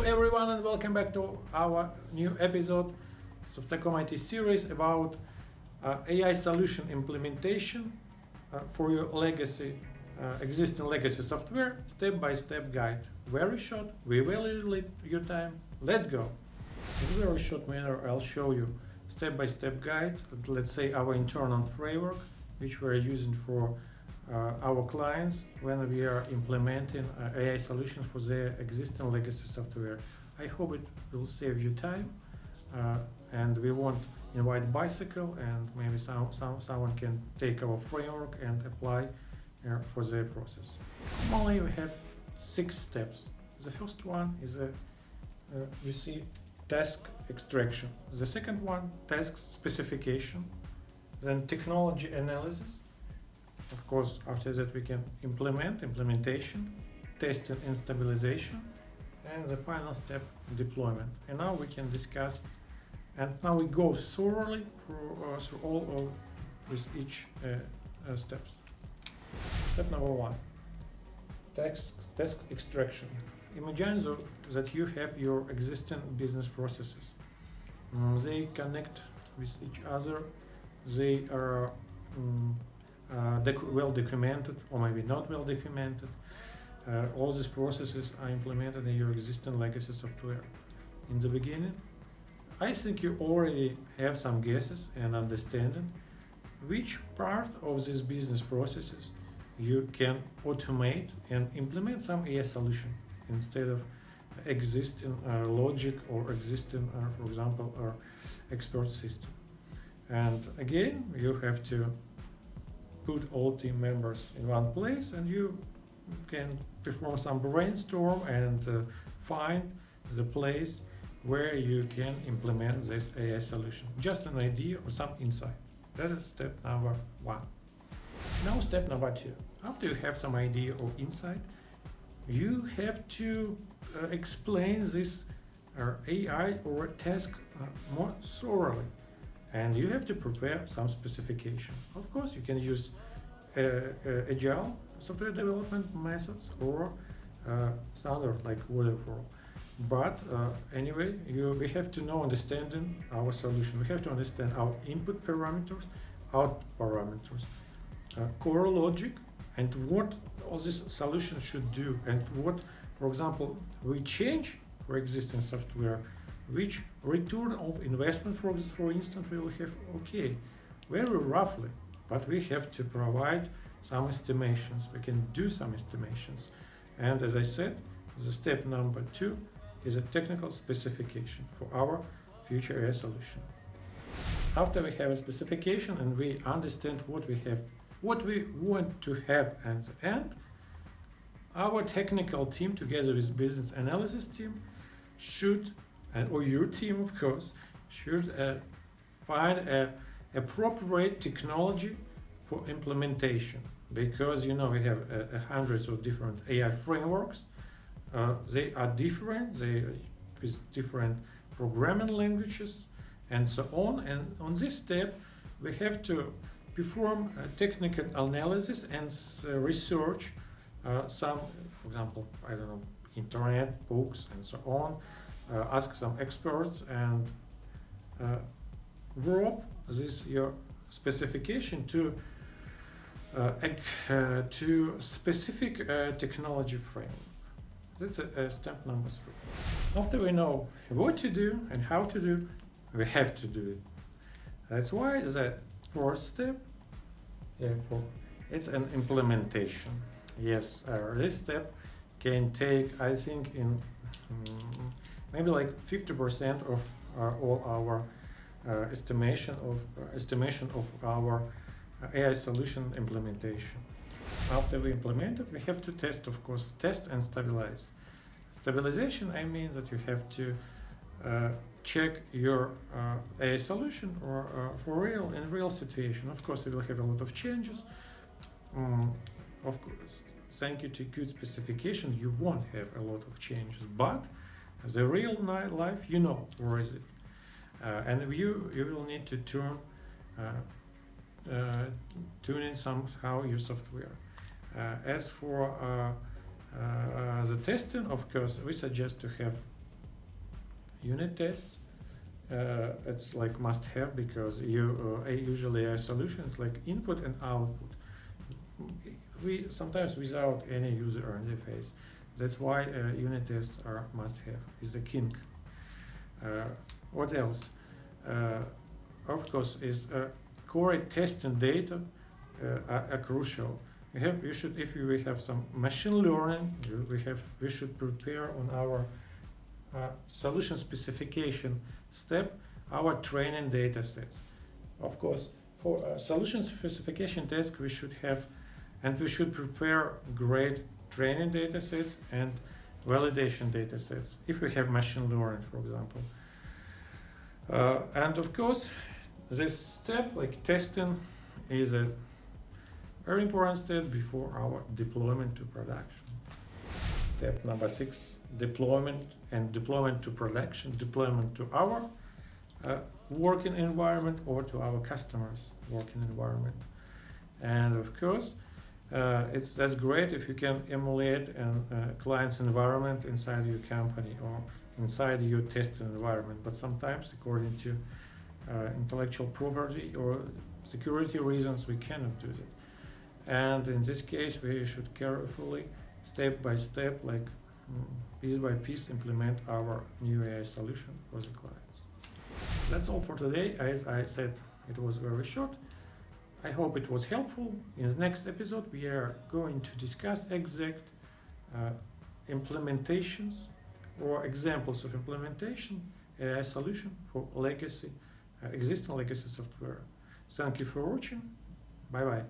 Hello everyone and welcome back to our new episode of the IT series about AI solution implementation for your existing legacy software, step-by-step guide. Very short, we value your time. Let's go. In a very short manner, I'll show you step-by-step guide, let's say our internal framework, which we're using for our clients when we are implementing AI solutions for their existing legacy software. I hope it will save you time, and we won't invite bicycle, and maybe someone can take our framework and apply for their process. Normally we have 6 steps. The first one is you see task extraction. The second one, task specification, then technology analysis. Of course, after that we can implementation, testing and stabilization, and the final step, deployment. And now we can discuss, and now we go thoroughly through all of with each steps. Step number 1, task extraction. Imagine that you have your existing business processes. They connect with each other. They are well documented, or maybe not well documented. All these processes are implemented in your existing legacy software. In the beginning, I think you already have some guesses and understanding which part of these business processes you can automate and implement some AI solution instead of existing logic or existing, for example, expert system. And again, you have to put all team members in one place, and you can perform some brainstorm and find the place where you can implement this AI solution. Just an idea or some insight. That is step number 1. Now step number 2. After you have some idea or insight, you have to explain this AI or task more thoroughly. And you have to prepare some specification. Of course, you can use agile software development methods or standard like waterfall. But anyway, we have to know understanding our solution. We have to understand our input parameters, output parameters, core logic, and what all this solution should do, and what, for example, we change for existing software, which return of investment, for instance, we will have, okay, very roughly, but we have to provide some estimations. We can do some estimations. And as I said, the step number 2 is a technical specification for our future AI solution. After we have a specification and we understand what we want to have at the end, our technical team, together with business analysis team, should, or your team, of course, should find a appropriate technology for implementation. Because we have hundreds of different AI frameworks. They are different. They with different programming languages and so on. And on this step, we have to perform a technical analysis and research some, for example, internet, books, and so on. Ask some experts and wrap this your specification to specific technology framework. That's step number 3. After we know what to do and how to do, we have to do it. That's why the 4th step, it's an implementation. Yes, this step can take, I think, in maybe like 50% of all our estimation of our AI solution implementation. After we implement it, we have to test, of course, test and stabilize. Stabilization, I mean that you have to check your AI solution or in real situation. Of course, it will have a lot of changes. Of course, thank you to good specification, you won't have a lot of changes, but the real life, where is it? And you will need to tune in somehow your software. As for the testing, of course, we suggest to have unit tests. It's like must have because you usually a solution is like input and output. We sometimes without any user interface. That's why unit tests are must have. Is a king. What else? Of course, is correct testing data are crucial. We should, if we have some machine learning, we should prepare on our solution specification step our training data sets. Of course, for solution specification task, we should have and we should prepare great training data sets and validation data sets if we have machine learning, for example. And of course, this step, like testing, is a very important step before our deployment to production. Step number 6, deployment to production, deployment to our working environment or to our customers' working environment. And of course, that's great if you can emulate a client's environment inside your company or inside your testing environment. But sometimes, according to intellectual property or security reasons, we cannot do that. And in this case, we should carefully, step by step, like piece by piece, implement our new AI solution for the clients. That's all for today. As I said, it was very short. I hope it was helpful. In the next episode, we are going to discuss exact implementations or examples of implementation AI solution for legacy, existing legacy software. Thank you for watching. Bye bye.